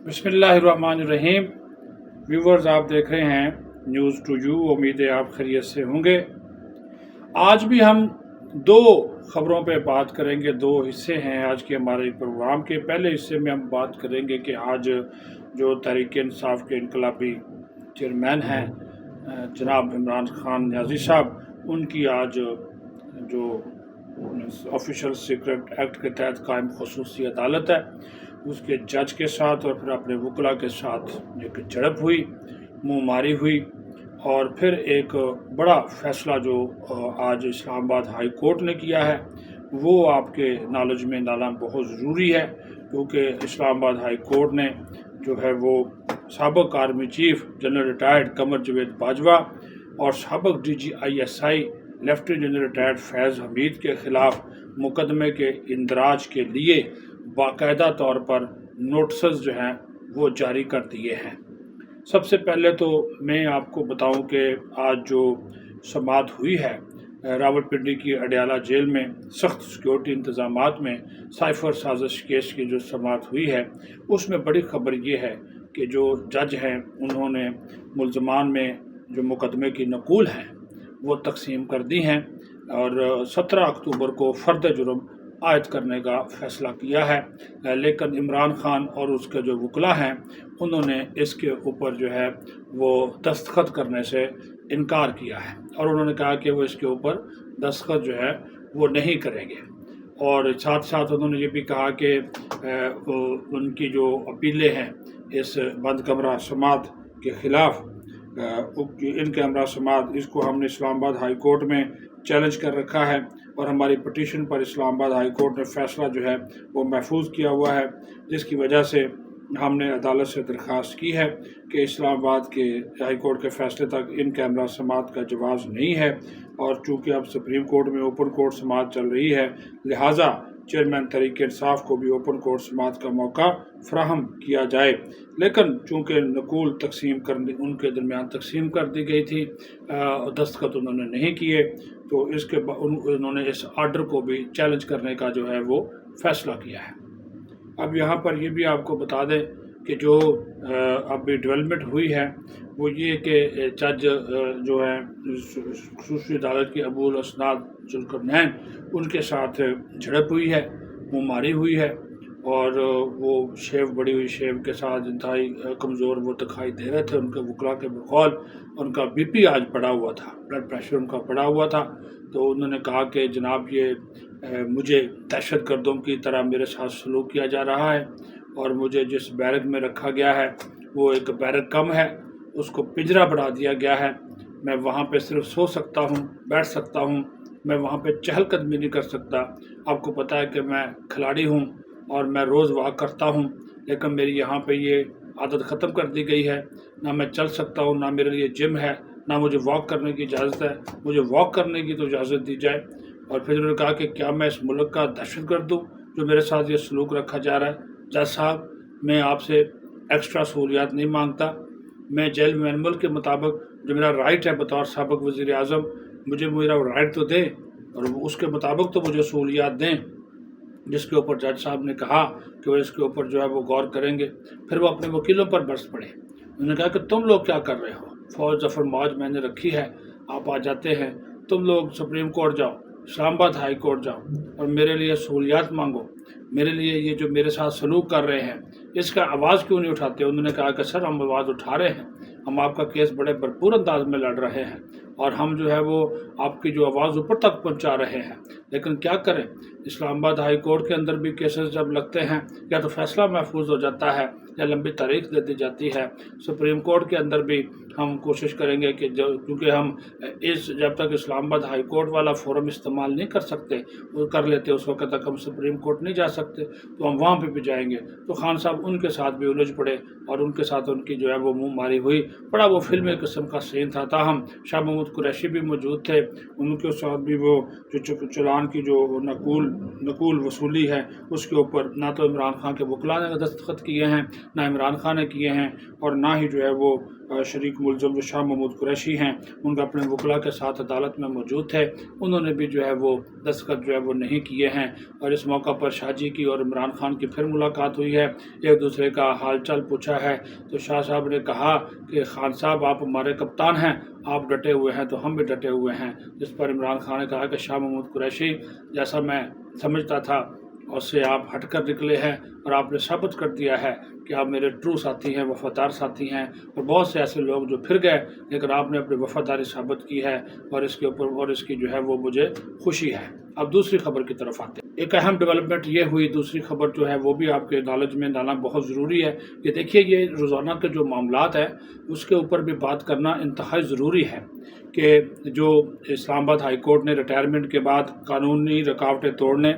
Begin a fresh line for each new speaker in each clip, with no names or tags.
بسم اللہ الرحمن الرحیم۔ ویورز، آپ دیکھ رہے ہیں نیوز ٹو یو۔ امید ہے آپ خیریت سے ہوں گے۔ آج بھی ہم دو خبروں پہ بات کریں گے۔ دو حصے ہیں آج کے ہمارے پروگرام کے۔ پہلے حصے میں ہم بات کریں گے کہ آج جو تحریک انصاف کے انقلابی چیئرمین ہیں جناب عمران خان نیازی صاحب، ان کی آج جو آفیشل سیکرٹ ایکٹ کے تحت قائم خصوصی عدالت ہے، اس کے جج کے ساتھ اور پھر اپنے وکلا کے ساتھ ایک جھڑپ ہوئی، منہ ماری ہوئی، اور پھر ایک بڑا فیصلہ جو آج اسلام آباد ہائی کورٹ نے کیا ہے وہ آپ کے نالج میں ڈالنا بہت ضروری ہے، کیونکہ اسلام آباد ہائی کورٹ نے جو ہے وہ سابق army chief general retired Qamar Javed Bajwa اور سابق D G I S I lieutenant general retired Faiz Hamid کے خلاف مقدمے کے اندراج کے لیے باقاعدہ طور پر نوٹسز جو ہیں وہ جاری کر دیے ہیں۔ سب سے پہلے تو میں آپ کو بتاؤں کہ آج جو سماعت ہوئی ہے راولپنڈی کی اڈیالہ جیل میں سخت سیکیورٹی انتظامات میں سائفر سازش کیس کی جو سماعت ہوئی ہے، اس میں بڑی خبر یہ ہے کہ جو جج ہیں انہوں نے ملزمان میں جو مقدمے کی نقول ہیں وہ تقسیم کر دی ہیں اور 17 اکتوبر کو فرد جرم عائد کرنے کا فیصلہ کیا ہے، لیکن عمران خان اور اس کے جو وکلا ہیں انہوں نے اس کے اوپر جو ہے وہ دستخط کرنے سے انکار کیا ہے، اور انہوں نے کہا کہ وہ اس کے اوپر دستخط جو ہے وہ نہیں کریں گے، اور ساتھ ساتھ انہوں نے یہ بھی کہا کہ ان کی جو اپیلیں ہیں اس بند کمرہ سماعت کے خلاف، ان کیمرہ سماعت، اس کو ہم نے اسلام آباد ہائی کورٹ میں چیلنج کر رکھا ہے، اور ہماری پٹیشن پر اسلام آباد ہائی کورٹ نے فیصلہ جو ہے وہ محفوظ کیا ہوا ہے، جس کی وجہ سے ہم نے عدالت سے درخواست کی ہے کہ اسلام آباد کے ہائی کورٹ کے فیصلے تک ان کیمرہ سماعت کا جواز نہیں ہے، اور چونکہ اب سپریم کورٹ میں اوپن کورٹ سماعت چل رہی ہے، لہٰذا چیئرمین تحریک انصاف کو بھی اوپن کورٹ سماعت کا موقع فراہم کیا جائے، لیکن چونکہ نقول تقسیم کرنے ان کے درمیان تقسیم کر دی گئی تھی، دستخط انہوں نے نہیں کیے، تو اس کے انہوں نے اس آرڈر کو بھی چیلنج کرنے کا جو ہے وہ فیصلہ کیا ہے۔ اب یہاں پر یہ بھی آپ کو بتا دیں کہ جو ابھی ڈیولپمنٹ ہوئی ہے وہ یہ کہ جج جو ہیں خصوصی عدالت کے ابو الاسناد ذوالقرنین، ان کے ساتھ جھڑپ ہوئی ہے، منہ ماری ہوئی ہے، اور وہ شیو بڑی ہوئی شیو کے ساتھ انتہائی کمزور وہ دکھائی دے رہے تھے۔ ان کے وکلا کے بقول ان کا بی پی آج بڑھا ہوا تھا، بلڈ پریشر ان کا بڑھا ہوا تھا، تو انہوں نے کہا کہ جناب یہ مجھے دہشت گردوں کی طرح میرے ساتھ سلوک کیا جا رہا ہے، اور مجھے جس بیرک میں رکھا گیا ہے وہ ایک بیرک کم ہے، اس کو پنجرہ بنا دیا گیا ہے، میں وہاں پہ صرف سو سکتا ہوں، بیٹھ سکتا ہوں، میں وہاں پہ چہل قدمی نہیں کر سکتا۔ آپ کو پتہ ہے کہ میں کھلاڑی ہوں اور میں روز واک کرتا ہوں، لیکن میری یہاں پہ یہ عادت ختم کر دی گئی ہے، نہ میں چل سکتا ہوں، نہ میرے لیے جم ہے، نہ مجھے واک کرنے کی اجازت ہے، مجھے واک کرنے کی تو اجازت دی جائے۔ اور پھر انہوں نے کہا کہ کیا میں اس ملک کا دہشت گرد ہوں جو میرے ساتھ یہ سلوک رکھا جا رہا ہے؟ جج صاحب، میں آپ سے ایکسٹرا سہولیات نہیں مانگتا، میں جیل مینول کے مطابق جو میرا رائٹ ہے بطور سابق وزیر اعظم، مجھے میرا رائٹ تو دیں، اور اس کے مطابق تو مجھے سہولیات دیں، جس کے اوپر جج صاحب نے کہا کہ وہ اس کے اوپر جو ہے وہ غور کریں گے۔ پھر وہ اپنے وکیلوں پر برس پڑے، انہوں نے کہا کہ تم لوگ کیا کر رہے ہو؟ فوج ظفر موج میں نے رکھی ہے، آپ آ جاتے ہیں، تم لوگ سپریم کورٹ جاؤ، اسلام آباد ہائی کورٹ جاؤ، اور میرے لیے سہولیات مانگو، میرے لیے یہ جو میرے ساتھ سلوک کر رہے ہیں اس کا آواز کیوں نہیں اٹھاتے؟ انہوں نے کہا کہ سر ہم آواز اٹھا رہے ہیں، ہم آپ کا کیس بڑے بھرپور انداز میں لڑ رہے ہیں، اور ہم جو ہے وہ آپ کی جو آواز اوپر تک پہنچا رہے ہیں، لیکن کیا کریں، اسلام آباد ہائی کورٹ کے اندر بھی کیسز جب لگتے ہیں یا تو فیصلہ محفوظ ہو جاتا ہے یا لمبی تاریخ دے دی جاتی ہے۔ سپریم کورٹ کے اندر بھی ہم کوشش کریں گے کہ کیونکہ ہم جب تک اسلام آباد ہائی کورٹ والا فورم استعمال نہیں کر سکتے، وہ کر لیتے، اس وقت تک ہم سپریم کورٹ نہیں جا سکتے، تو ہم وہاں پہ بھی جائیں گے۔ تو خان صاحب ان کے ساتھ بھی الجھ پڑے، اور ان کے ساتھ ان کی جو ہے وہ منہ ماری ہوئی، بڑا وہ فلمی قسم کا سین تھا۔ تاہم شاہ محمود قریشی بھی موجود تھے، ان کے ساتھ بھی وہ جو چلان کی جو نقول وصولی ہے اس کے اوپر نہ تو عمران خان کے وکلا نے دستخط کیے ہیں، نہ عمران خان نے کیے ہیں اور نہ ہی جو ہے وہ شریک ملزم جو شاہ محمود قریشی ہیں ان کا اپنے وکلا کے ساتھ عدالت میں موجود تھے، انہوں نے بھی جو ہے وہ دستخط جو ہے وہ نہیں کیے ہیں۔ اور اس موقع پر شاہ جی کی اور عمران خان کی پھر ملاقات ہوئی ہے، ایک دوسرے کا حال چال پوچھا ہے۔ تو شاہ صاحب نے کہا کہ خان صاحب آپ ہمارے کپتان ہیں، آپ ڈٹے ہوئے ہیں تو ہم بھی ڈٹے ہوئے ہیں، جس پر عمران خان نے کہا کہ شاہ محمود قریشی جیسا میں سمجھتا تھا اس سے آپ ہٹ کر نکلے ہیں اور آپ نے ثابت کر دیا ہے کہ آپ میرے ٹرو ساتھی ہیں، وفادار ساتھی ہیں، اور بہت سے ایسے لوگ جو پھر گئے لیکن آپ نے اپنی وفاداری ثابت کی ہے اور اس کے اوپر اور اس کی جو ہے وہ مجھے خوشی ہے۔ اب دوسری خبر کی طرف آتے ہیں۔ ایک اہم ڈیولپمنٹ یہ ہوئی، دوسری خبر جو ہے وہ بھی آپ کے نالج میں ڈالنا بہت ضروری ہے کہ دیکھیے یہ روزانہ کے جو معاملات ہیں اس کے اوپر بھی بات کرنا انتہائی ضروری ہے کہ جو اسلام آباد ہائی کورٹ نے ریٹائرمنٹ کے بعد قانونی رکاوٹیں توڑنے،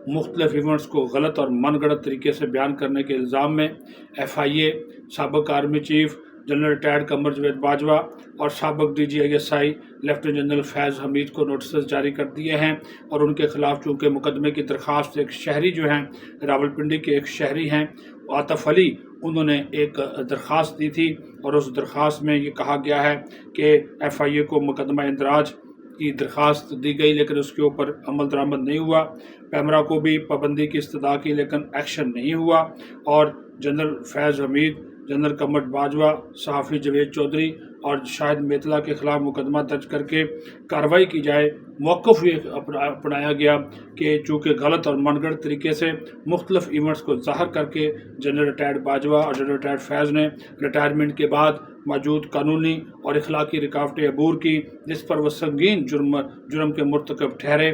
مختلف ایونٹس کو غلط اور من گھڑت طریقے سے بیان کرنے کے الزام میں ایف آئی اے، سابق army chief general retired Qamar Javed Bajwa اور سابق D G I S I lieutenant general Faiz Hamid کو نوٹسز جاری کر دیے ہیں، اور ان کے خلاف چونکہ مقدمے کی درخواست ایک شہری جو ہیں راولپنڈی کے ایک شہری ہیں عاطف علی، انہوں نے ایک درخواست دی تھی، اور اس درخواست میں یہ کہا گیا ہے کہ ایف آئی اے کو مقدمہ اندراج کی درخواست دی گئی لیکن اس کے اوپر عمل درآمد نہیں ہوا، پیمرا کو بھی پابندی کی استدعا کی لیکن ایکشن نہیں ہوا، اور جنرل فیض حمید، جنرل قمر باجوہ، صحافی جاوید چودھری اور شاہد میتلا کے خلاف مقدمہ درج کر کے کارروائی کی جائے۔ موقف یہ اپنایا گیا کہ چونکہ غلط اور من گھڑت طریقے سے مختلف ایونٹس کو ظاہر کر کے جنرل ریٹائرڈ باجوہ اور جنرل ریٹائرڈ فیض نے ریٹائرمنٹ کے بعد موجود قانونی اور اخلاقی رکاوٹیں عبور کی، جس پر وہ سنگین جرم کے مرتکب ٹھہرے۔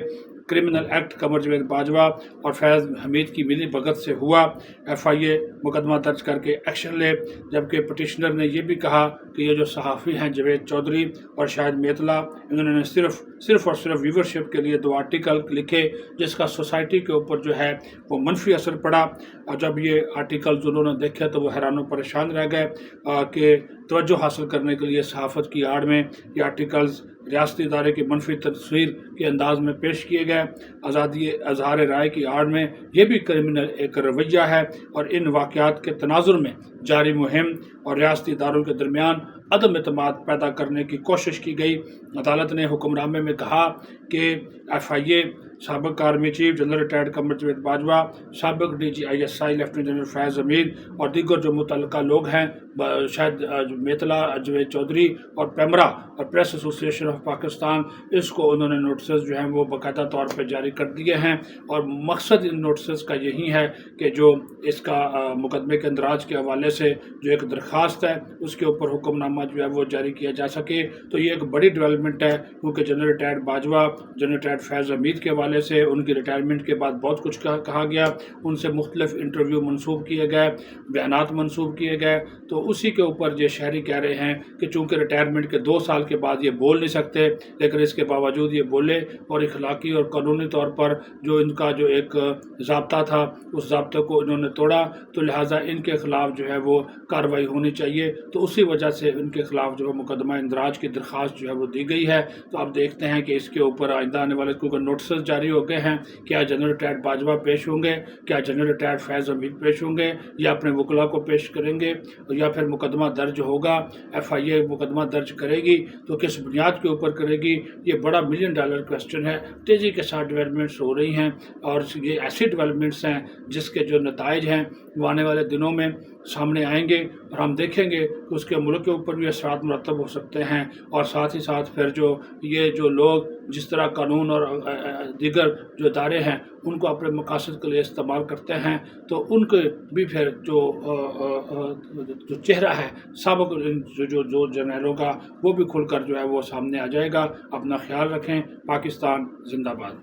کرمنل ایکٹ قمر جاوید باجوہ اور فیض حمید کی ملی بھگت سے ہوا، ایف آئی اے مقدمہ درج کر کے ایکشن لے، جبکہ پٹیشنر نے یہ بھی کہا کہ یہ جو صحافی ہیں جاوید چودھری اور شاہد میتلا، انہوں نے صرف اور صرف ویورشپ کے لیے 2 آرٹیکل لکھے جس کا سوسائٹی کے اوپر جو ہے وہ منفی اثر پڑا، اور جب یہ آرٹیکلز انہوں نے دیکھے تو وہ حیران و پریشان رہ گئے کہ توجہ حاصل کرنے کے لیے صحافت کی آڑ میں یہ آرٹیکلز ریاستی ادارے کی منفی تصویر کے انداز میں پیش کیے گئے، آزادی اظہار رائے کی آڑ میں یہ بھی کرمنل ایک رویہ ہے، اور ان واقعات کے تناظر میں جاری مہم اور ریاستی اداروں کے درمیان عدم اعتماد پیدا کرنے کی کوشش کی گئی۔ عدالت نے حکم نامے میں کہا کہ ایف آئی اے، سابق army chief general retired Qamar Javed Bajwa, سابق D G I S I lieutenant general Faiz Hamid اور دیگر جو متعلقہ لوگ ہیں شاید میتلا، جاوید چودھری اور پیمرا اور پریس ایسوسی ایشن آف پاکستان، اس کو انہوں نے نوٹسز جو ہیں وہ باقاعدہ طور پہ جاری کر دیے ہیں، اور مقصد ان نوٹسز کا یہی ہے کہ جو اس کا مقدمے کے اندراج کے حوالے سے جو ایک درخواست ہے اس کے اوپر حکم نامہ جو ہے وہ جاری کیا جا سکے۔ تو یہ ایک بڑی ڈیولپمنٹ ہے کیونکہ general retired Bajwa, general retired Faiz Hamid کے حوالے سے ان کی ریٹائرمنٹ کے بعد بہت کچھ کہا گیا، ان سے مختلف انٹرویو منسوب کیے گئے، بیانات منسوب کیے گئے، تو اسی کے اوپر یہ شہری کہہ رہے ہیں کہ چونکہ ریٹائرمنٹ کے 2 سال کے بعد یہ بول نہیں سکتے لیکن اس کے باوجود یہ بولے، اور اخلاقی اور قانونی طور پر جو ان کا جو ایک ضابطہ تھا اس ضابطے کو انہوں نے توڑا، تو لہٰذا ان کے خلاف جو ہے وہ کارروائی ہونی چاہیے، تو اسی وجہ سے ان کے خلاف جو ہے مقدمہ اندراج کی درخواست جو ہے وہ دی گئی ہے۔ تو آپ دیکھتے ہیں کہ اس کے اوپر آئندہ آنے والے کیونکہ نوٹسز جاری ہو گئے ہیں، کیا جنرل ریٹائرڈ باجوہ پیش ہوں گے، کیا جنرل ریٹائرڈ فیض حمید پیش ہوں گے، یا اپنے وکلا کو پیش کریں گے، یا پھر مقدمہ درج ہوگا، ایف آئی اے مقدمہ درج کرے گی تو کس بنیاد کے اوپر کرے گی، یہ بڑا $1 ملین کوسچن ہے۔ تیزی کے ساتھ ڈیولپمنٹس ہو رہی ہیں، اور یہ ایسی ڈیولپمنٹس ہیں جس کے جو نتائج ہیں وہ آنے والے دنوں میں سامنے آئیں گے، اور ہم دیکھیں گے کہ اس کے ملک کے اوپر بھی اثرات مرتب ہو سکتے ہیں، اور ساتھ ہی ساتھ پھر یہ جو لوگ جس طرح قانون اور دیگر جو ادارے ہیں ان کو اپنے مقاصد کے لیے استعمال کرتے ہیں، تو ان کے بھی پھر جو چہرہ ہے سابق جو جرنیلوں کا وہ بھی کھل کر جو ہے وہ سامنے آ جائے گا۔ اپنا خیال رکھیں۔ پاکستان زندہ باد۔